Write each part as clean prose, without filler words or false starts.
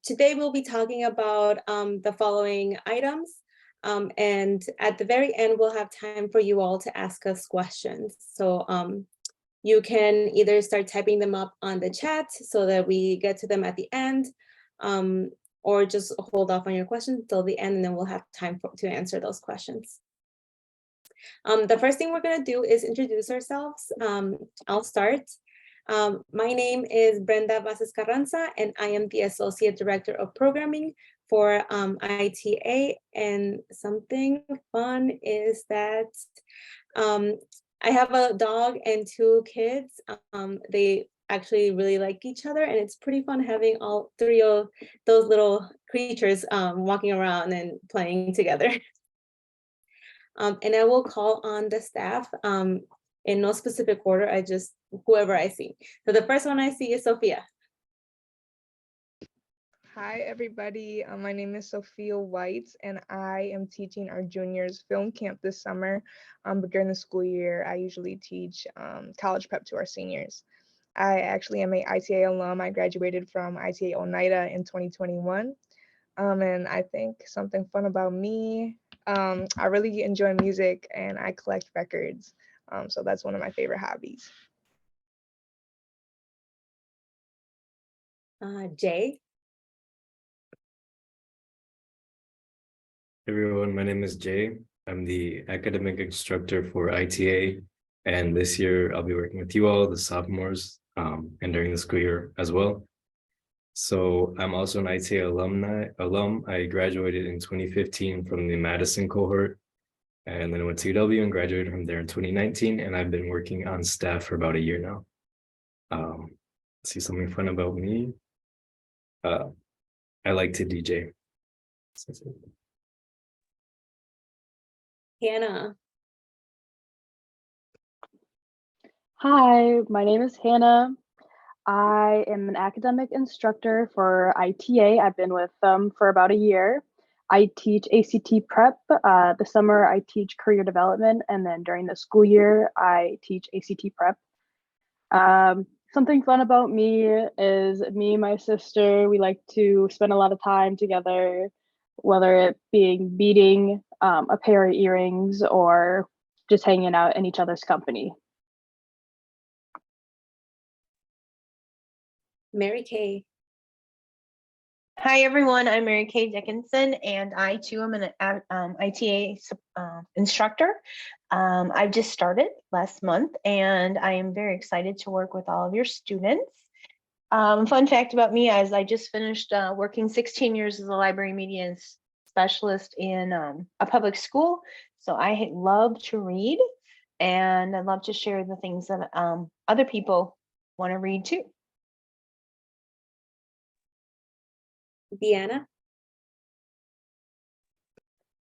Today we'll be talking about the following items. And at the very end, we'll have time for you all to ask us questions. So you can either start typing them up on the chat so that we get to them at the end, or just hold off on your questions until the end, and then we'll have time to answer those questions. The first thing we're going to do is introduce ourselves. I'll start. My name is Brenda Vazquez Carranza, and I am the Associate Director of Programming for ITA. And something fun is that I have a dog and 2 kids. They actually really like each other, and it's pretty fun having all 3 of those little creatures walking around and playing together. And I will call on the staff in no specific order. I just, whoever I see. So the first one I see is Sophia. Hi, everybody. My name is Sophia White, and I am teaching our juniors film camp this summer. But during the school year, I usually teach college prep to our seniors. I actually am a ITA alum. I graduated from ITA Oneida in 2021. And I think something fun about me, I really enjoy music and I collect records. So that's one of my favorite hobbies. Jay. Hey everyone, my name is Jay. I'm the academic instructor for ITA, and this year I'll be working with you all, the sophomores, and during the school year as well. So I'm also an ITA alum. I graduated in 2015 from the Madison cohort, and then I went to UW and graduated from there in 2019, and I've been working on staff for about a year now. Let's see, something fun about me. I like to DJ. Hannah. Hi, my name is Hannah. I am an academic instructor for ITA. I've been with them for about a year. I teach ACT prep. The summer I teach career development, and then during the school year I teach ACT prep. Something fun about me is me and my sister, we like to spend a lot of time together, whether it being beating a pair of earrings or just hanging out in each other's company. Mary Kay. Hi, everyone. I'm Mary Kay Dickinson, and I too am an ITA instructor. I've just started last month, and I am very excited to work with all of your students. Fun fact about me is I just finished working 16 years as a library media specialist in a public school. So I love to read, and I love to share the things that other people want to read too. Deanna.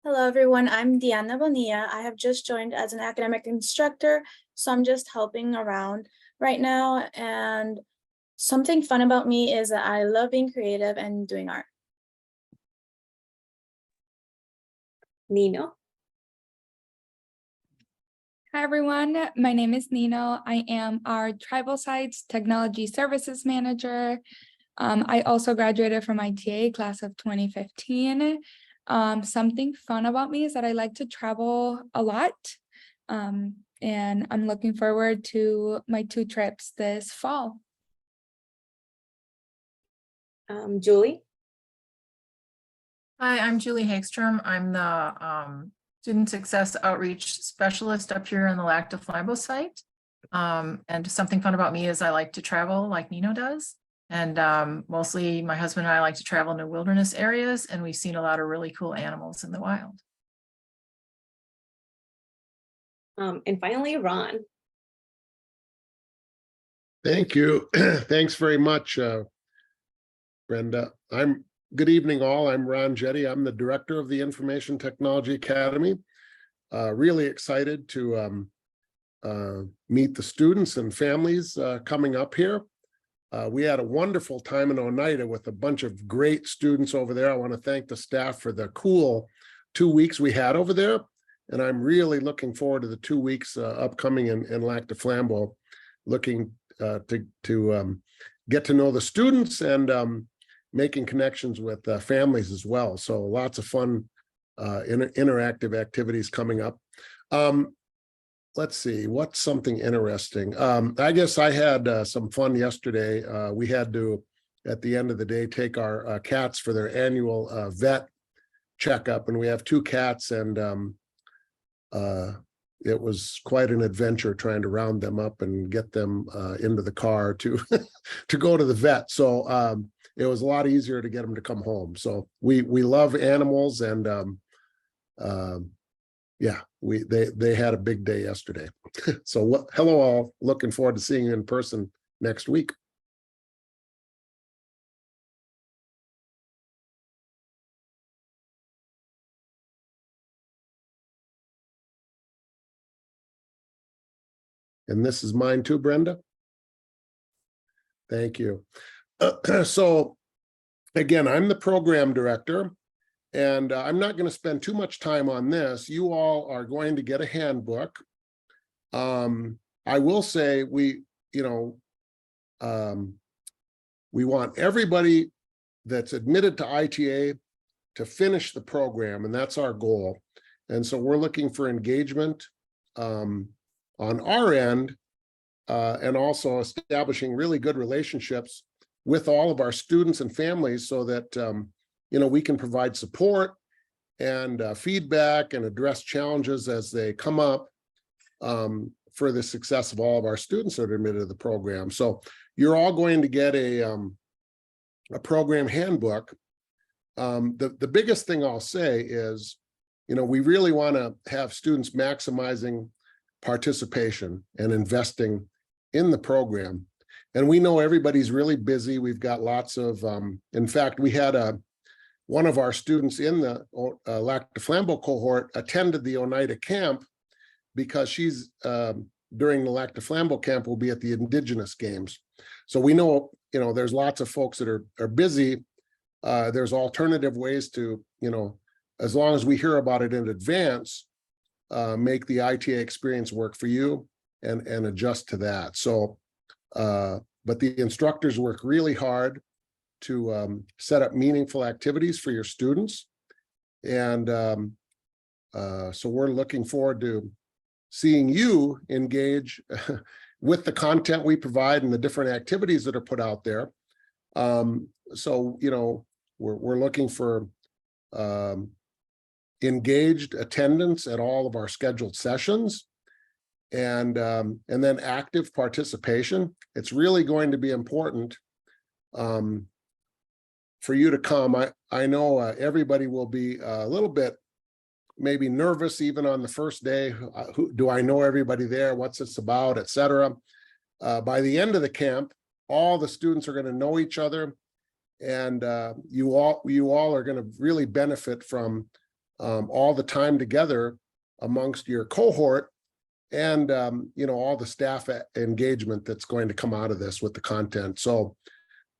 Hello, everyone. I'm Deanna Bonilla. I have just joined as an academic instructor, so I'm just helping around right now. And something fun about me is that I love being creative and doing art. Nino. Hi, everyone. My name is Nino. I am our Tribal Sites Technology Services Manager. I also graduated from ITA class of 2015. Something fun about me is that I like to travel a lot. And I'm looking forward to my 2 trips this fall. Julie. Hi, I'm Julie Hagstrom. I'm the Student Success Outreach Specialist up here in the LACTA Flybo site. And something fun about me is I like to travel like Nino does. And mostly my husband and I like to travel into wilderness areas, and we've seen a lot of really cool animals in the wild. And finally, Ron. Thank you. Thanks very much, Brenda. Good evening, all. I'm Ron Jetty. I'm the director of the Information Technology Academy. Really excited to meet the students and families coming up here. We had a wonderful time in Oneida with a bunch of great students over there. I want to thank the staff for the cool 2 weeks we had over there. And I'm really looking forward to the 2 weeks upcoming in Lac de Flambeau, looking to get to know the students and making connections with families as well. So lots of fun interactive activities coming up. Let's see, what's something interesting? I guess I had some fun yesterday. We had to, at the end of the day, take our cats for their annual vet checkup, and we have 2 cats, and it was quite an adventure trying to round them up and get them into the car to to go to the vet. So it was a lot easier to get them to come home. So we love animals, and yeah, they had a big day yesterday. So hello all, looking forward to seeing you in person next week. And this is mine too, Brenda. Thank you. So again, I'm the program director, and I'm not going to spend too much time on this. You all are going to get a handbook. I will say we want everybody that's admitted to ITA to finish the program, and that's our goal. And so we're looking for engagement on our end, and also establishing really good relationships with all of our students and families, so that we can provide support and feedback and address challenges as they come up, for the success of all of our students that are admitted to the program. So you're all going to get a program handbook. The biggest thing I'll say is, we really want to have students maximizing participation and investing in the program. And we know everybody's really busy. We've got lots of, in fact, we had one of our students in the Lac du Flambeau cohort attended the Oneida camp, because she's, during the Lac du Flambeau camp, will be at the Indigenous Games. So we know, there's lots of folks that are busy. There's alternative ways to, as long as we hear about it in advance, make the ITA experience work for you and adjust to that. So, but the instructors work really hard to set up meaningful activities for your students. And so we're looking forward to seeing you engage with the content we provide and the different activities that are put out there. So, we're looking for engaged attendance at all of our scheduled sessions, and then active participation. It's really going to be important for you to come. I know everybody will be a little bit maybe nervous even on the first day. Do I know everybody there? What's this about, et cetera. By the end of the camp, all the students are going to know each other, and you all are going to really benefit from all the time together amongst your cohort, and all the staff engagement that's going to come out of this with the content. So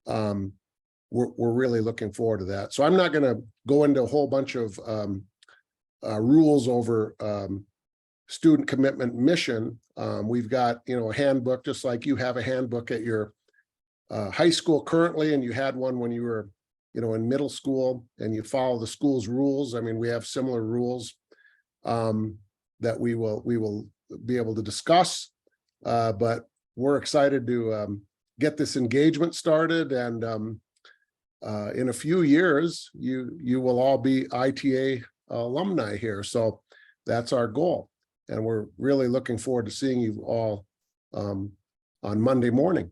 we're really looking forward to that. So I'm not going to go into a whole bunch of rules over student commitment mission. We've got a handbook, just like you have a handbook at your high school currently, and you had one when you were in middle school, and you follow the school's rules. I mean, we have similar rules that we will be able to discuss, but we're excited to get this engagement started, and in a few years you will all be ITA alumni here. So that's our goal, and we're really looking forward to seeing you all on Monday morning.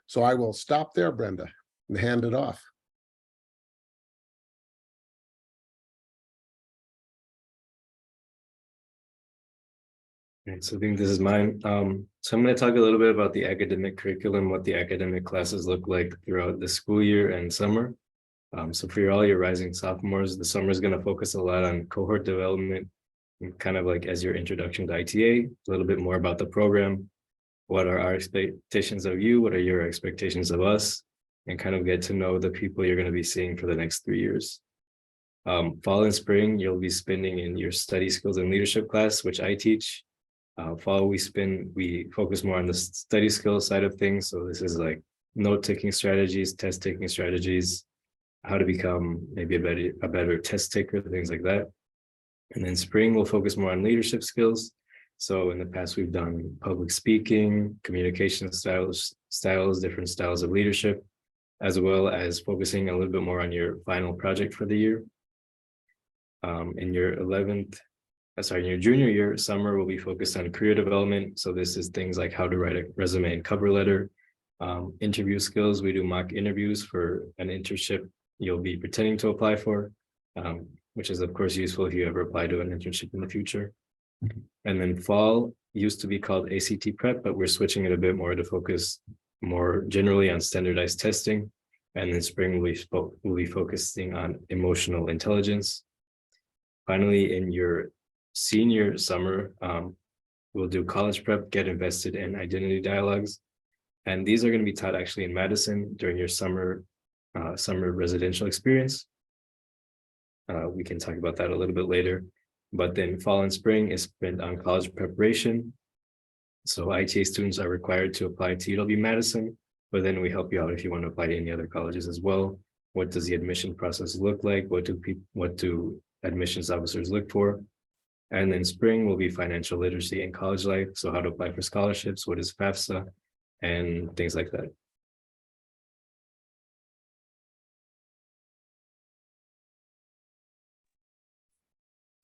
So I will stop there, Brenda, and hand it off. Right, so I think this is mine. So I'm going to talk a little bit about the academic curriculum, what the academic classes look like throughout the school year and summer. So for all your rising sophomores, the summer is going to focus a lot on cohort development, and kind of like as your introduction to ITA, a little bit more about the program. What are our expectations of you? What are your expectations of us? And kind of get to know the people you're going to be seeing for the next 3 years. Fall and spring, you'll be spending in your study skills and leadership class, which I teach. Fall we focus more on the study skills side of things. So this is like note taking strategies, test taking strategies, how to become maybe a better test taker, things like that. And then spring will focus more on leadership skills. So in the past, we've done public speaking, communication styles, different styles of leadership, as well as focusing a little bit more on your final project for the year. In your in your junior year, summer will be focused on career development. So this is things like how to write a resume and cover letter, interview skills. We do mock interviews for an internship you'll be pretending to apply for, which is of course useful if you ever apply to an internship in the future. And then fall used to be called ACT prep, but we're switching it a bit more to focus more generally on standardized testing. And then spring we'll be focusing on emotional intelligence. Finally, in your senior summer, we'll do college prep, get invested in identity dialogues. And these are going to be taught actually in Madison during your summer residential experience. We can talk about that a little bit later. But then fall and spring is spent on college preparation. So ITA students are required to apply to UW-Madison, but then we help you out if you want to apply to any other colleges as well. What does the admission process look like? What do admissions officers look for? And then spring will be financial literacy and college life. So how to apply for scholarships, what is FAFSA, and things like that.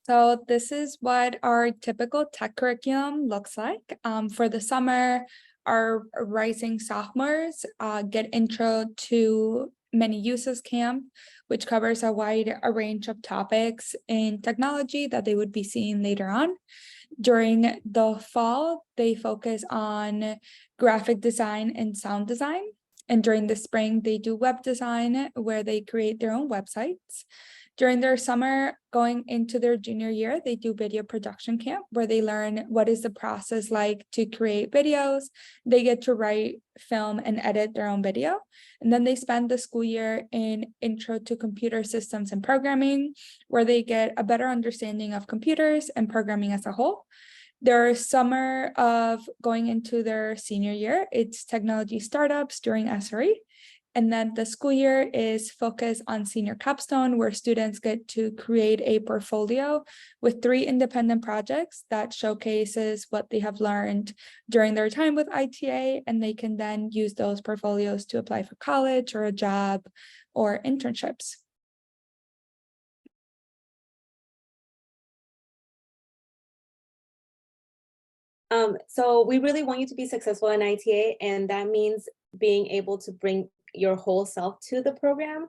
So this is what our typical tech curriculum looks like. For the summer, our rising sophomores get intro to many uses camp, which covers a wide range of topics in technology that they would be seeing later on. During the fall, they focus on graphic design and sound design. And during the spring, they do web design, where they create their own websites. During their summer, going into their junior year, they do video production camp, where they learn what is the process like to create videos. They get to write, film, and edit their own video. And then they spend the school year in Intro to Computer Systems and Programming, where they get a better understanding of computers and programming as a whole. Their summer of going into their senior year, it's technology startups during SRE. And then the school year is focused on senior capstone, where students get to create a portfolio with 3 independent projects that showcases what they have learned during their time with ITA, and they can then use those portfolios to apply for college or a job or internships. So we really want you to be successful in ITA, and that means being able to bring your whole self to the program.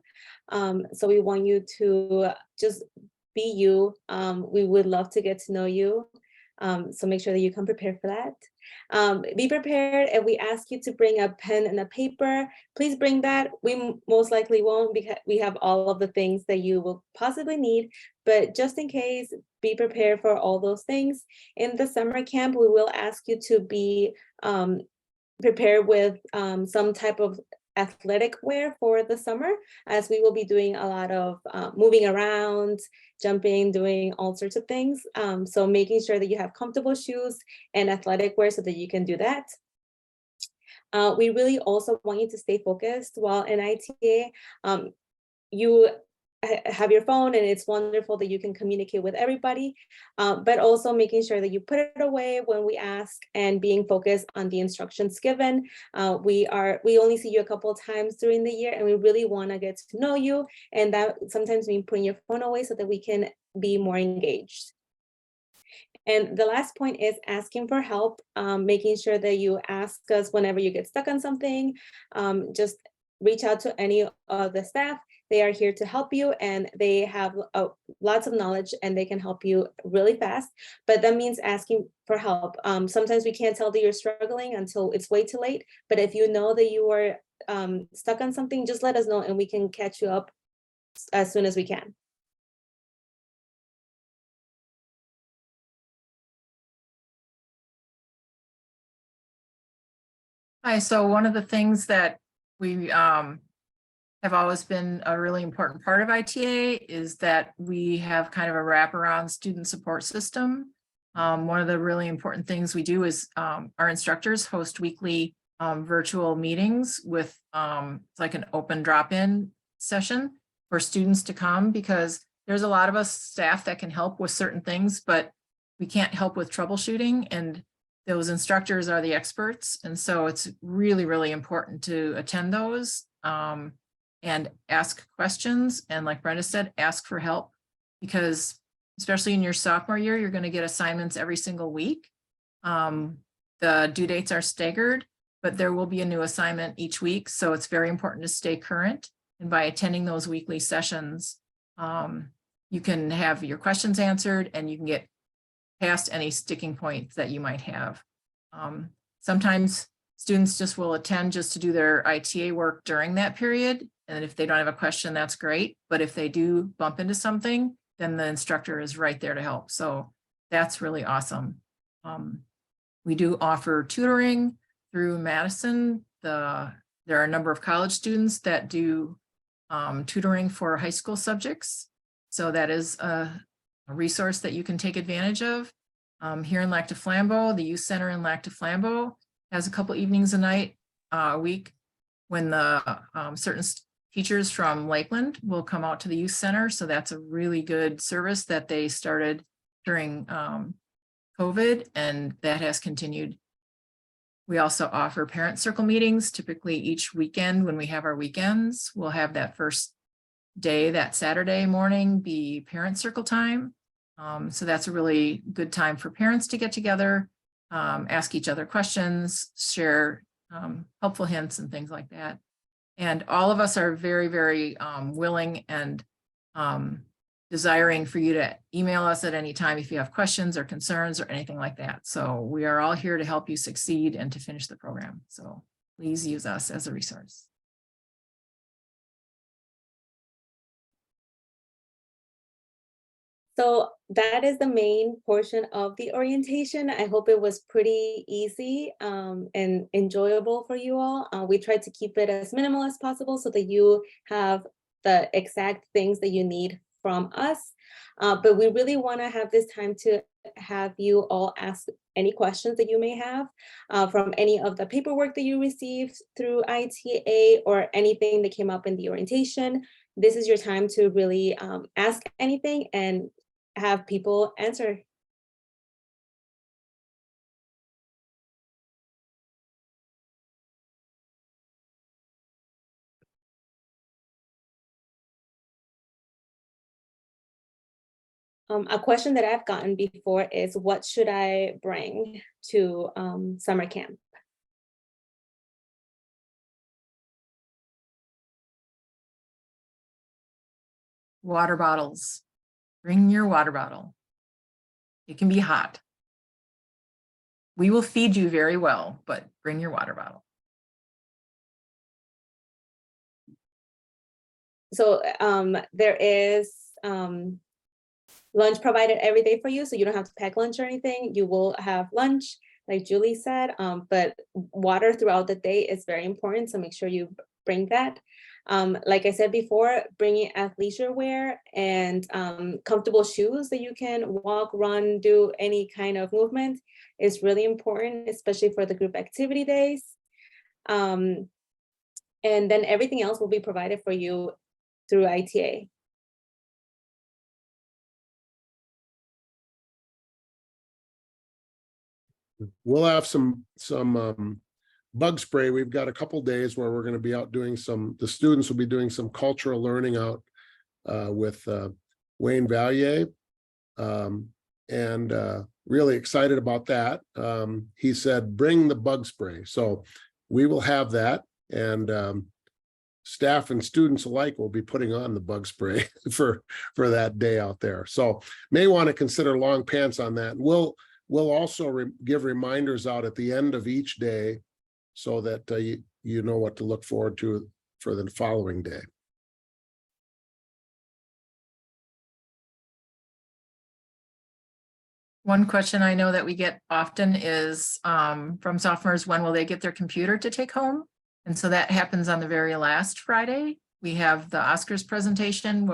So we want you to just be you. We would love to get to know you. So make sure that you come prepared for that. Be prepared, and we ask you to bring a pen and a paper. Please bring that. We most likely won't, because we have all of the things that you will possibly need, but just in case, be prepared for all those things. In the summer camp, we will ask you to be prepared with some type of athletic wear for the summer, as we will be doing a lot of moving around, jumping, doing all sorts of things. So making sure that you have comfortable shoes and athletic wear so that you can do that. We really also want you to stay focused while in ITA. You have your phone, and it's wonderful that you can communicate with everybody, but also making sure that you put it away when we ask, and being focused on the instructions given. We only see you a couple of times during the year, and we really want to get to know you, and that sometimes means putting your phone away so that we can be more engaged. And the last point is asking for help, making sure that you ask us whenever you get stuck on something. Just reach out to any of the staff. They are here to help you, and they have lots of knowledge, and they can help you really fast. But that means asking for help. Sometimes we can't tell that you're struggling until it's way too late. But if you know that you are stuck on something, just let us know, and we can catch you up as soon as we can. Hi, so one of the things that we have always been a really important part of ITA is that we have kind of a wraparound student support system. One of the really important things we do is our instructors host weekly virtual meetings with like an open drop-in session for students to come, because there's a lot of us staff that can help with certain things, but we can't help with troubleshooting, and those instructors are the experts. And so it's really, really important to attend those and ask questions. And like Brenda said, ask for help, because especially in your sophomore year, you're going to get assignments every single week. The due dates are staggered, but there will be a new assignment each week. So it's very important to stay current. And by attending those weekly sessions, you can have your questions answered and you can get past any sticking points that you might have. Sometimes students just will attend just to do their ITA work during that period. And if they don't have a question, that's great. But if they do bump into something, then the instructor is right there to help. So that's really awesome. We do offer tutoring through Madison. There are a number of college students that do tutoring for high school subjects. So that is a resource that you can take advantage of. Here in Lac du Flambeau, the youth center in Lac du Flambeau has a couple evenings a week when the certain teachers from Lakeland will come out to the youth center. So that's a really good service that they started during COVID, and that has continued. We also offer parent circle meetings, typically each weekend. When we have our weekends, we'll have that first day, that Saturday morning, be parent circle time. So that's a really good time for parents to get together, ask each other questions, share helpful hints and things like that. And all of us are very, very willing and desiring for you to email us at any time if you have questions or concerns or anything like that. So we are all here to help you succeed and to finish the program. So please use us as a resource. So that is the main portion of the orientation. I hope it was pretty easy and enjoyable for you all. We tried to keep it as minimal as possible so that you have the exact things that you need from us. But we really want to have this time to have you all ask any questions that you may have from any of the paperwork that you received through ITA or anything that came up in the orientation. This is your time to really ask anything and have people answer. A question that I've gotten before is, what should I bring to summer camp? Water bottles. Bring your water bottle. It can be hot. We will feed you very well, but bring your water bottle. So there is lunch provided every day for you, so you don't have to pack lunch or anything. You will have lunch, like Julie said, but water throughout the day is very important, so make sure you bring that. Like I said before, bringing athleisure wear and comfortable shoes that you can walk, run, do any kind of movement is really important, especially for the group activity days. And then everything else will be provided for you through ITA. We'll have some bug spray. We've got a couple days where we're going to be out doing the students will be doing some cultural learning out with Wayne Vallier, and really excited about that. He said, bring the bug spray. So we will have that, and staff and students alike will be putting on the bug spray for that day out there. So may want to consider long pants on that. We'll also give reminders out at the end of each day so that you know what to look forward to for the following day. One question I know that we get often is from sophomores, when will they get their computer to take home? And so that happens on the very last Friday. We have the Oscars presentation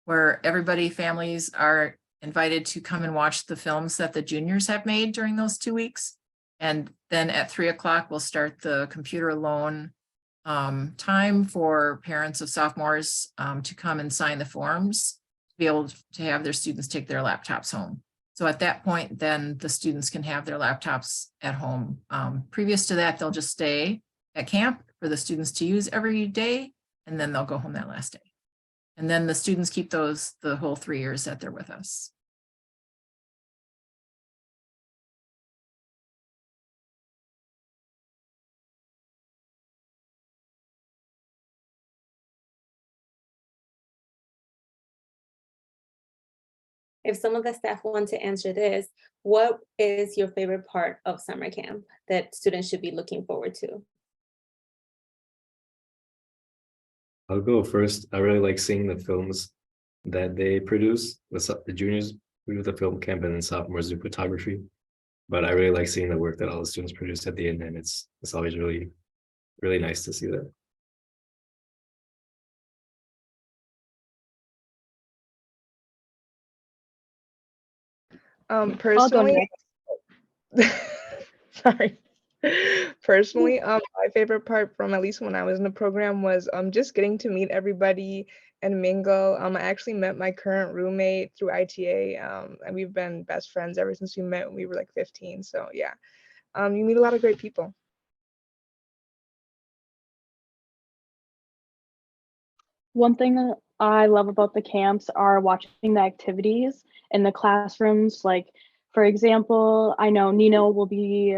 where everybody, families are invited to come and watch the films that the juniors have made during those 2 weeks. And then at 3 o'clock, we'll start the computer loan time for parents of sophomores to come and sign the forms, to be able to have their students take their laptops home. So at that point, then the students can have their laptops at home. Previous to that, they'll just stay at camp for the students to use every day, and then they'll go home that last day. And then the students keep those the whole 3 years that they're with us. If some of the staff want to answer this, what is your favorite part of summer camp that students should be looking forward to? I'll go first. I really like seeing the films that they produce. The juniors do the film camp and then sophomores do photography. But I really like seeing the work that all the students produce at the end, and it's always really, really nice to see that. I'll go Personally, next. sorry. Personally, my favorite part from at least when I was in the program was just getting to meet everybody and mingle. I actually met my current roommate through ITA, and we've been best friends ever since we met when we were like 15. So yeah, you meet a lot of great people. One thing I love about the camps are watching the activities in the classrooms. Like, for example, I know Nino will be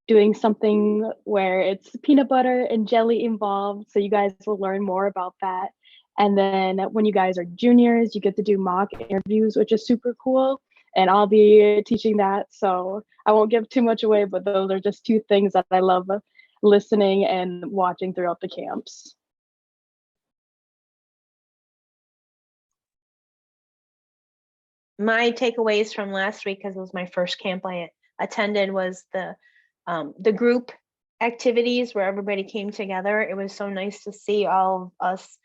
doing something where it's peanut butter and jelly involved. So you guys will learn more about that. And then when you guys are juniors, you get to do mock interviews, which is super cool. And I'll be teaching that. So I won't give too much away, but those are just two things that I love listening and watching throughout the camps. My takeaways from last week, because it was my first camp I attended, was the group activities where everybody came together. It was so nice to see all of us.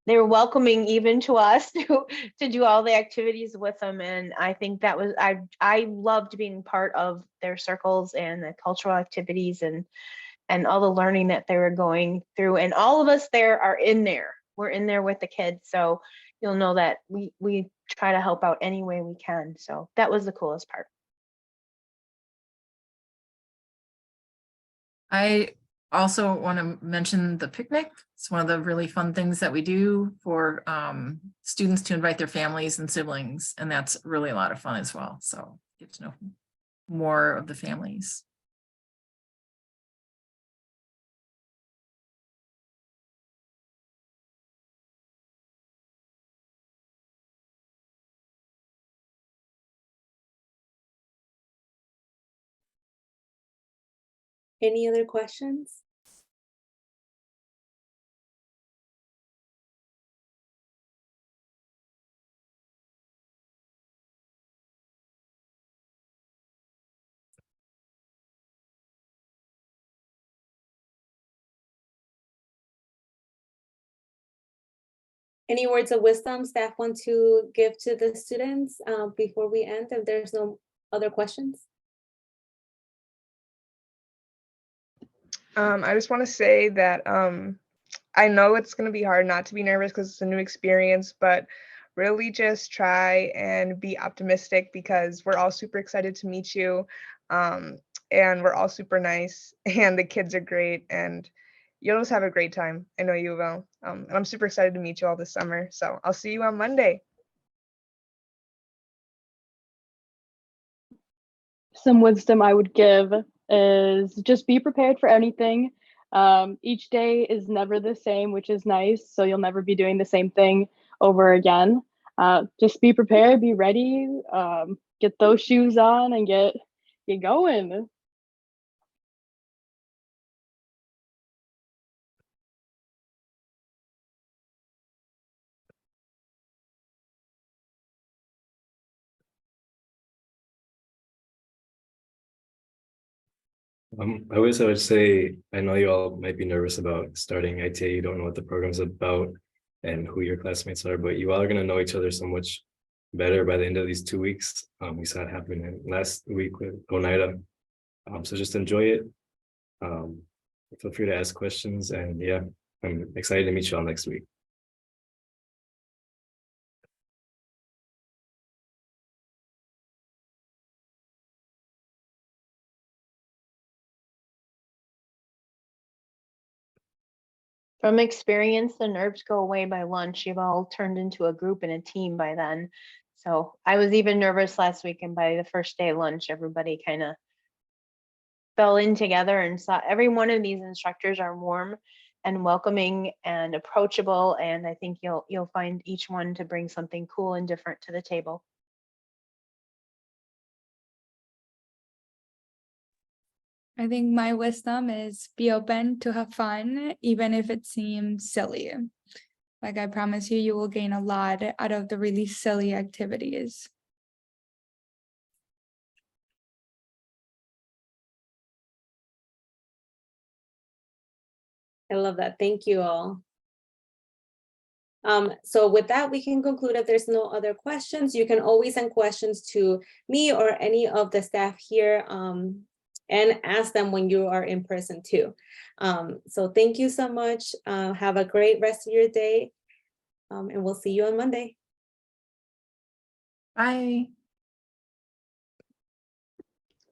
They were welcoming even to us to do all the activities with them, and I think that was I loved being part of their circles and the cultural activities and all the learning that they were going through. And all of us there are in there. We're in there with the kids, so you'll know that we try to help out any way we can. So that was the coolest part. I also want to mention the picnic. It's one of the really fun things that we do for students to invite their families and siblings, and that's really a lot of fun as well. So get to know more of the families. Any other questions? Any words of wisdom staff want to give to the students before we end, if there's no other questions? I just want to say that I know it's going to be hard not to be nervous because it's a new experience, but really just try and be optimistic because we're all super excited to meet you. And we're all super nice and the kids are great and you'll just have a great time. I know you will. And I'm super excited to meet you all this summer. So I'll see you on Monday. Some wisdom I would give is just be prepared for anything. Each day is never the same, which is nice. So you'll never be doing the same thing over again. Just be prepared, be ready, get those shoes on and get going. I would say, I know you all might be nervous about starting ITA. You don't know what the program's about and who your classmates are, but you all are going to know each other so much better by the end of these 2 weeks. We saw it happen last week with Oneida. So just enjoy it. Feel free to ask questions, and yeah, I'm excited to meet you all next week. From experience, the nerves go away by lunch. You've all turned into a group and a team by then. So I was even nervous last week, and by the first day of lunch, everybody kind of fell in together and saw every one of these instructors are warm and welcoming and approachable. And I think you'll find each one to bring something cool and different to the table. I think my wisdom is be open to have fun, even if it seems silly. Like I promise you, you will gain a lot out of the really silly activities. I love that. Thank you all. So with that, we can conclude if there's no other questions. You can always send questions to me or any of the staff here and ask them when you are in person too. So thank you so much. Have a great rest of your day, and we'll see you on Monday. Bye.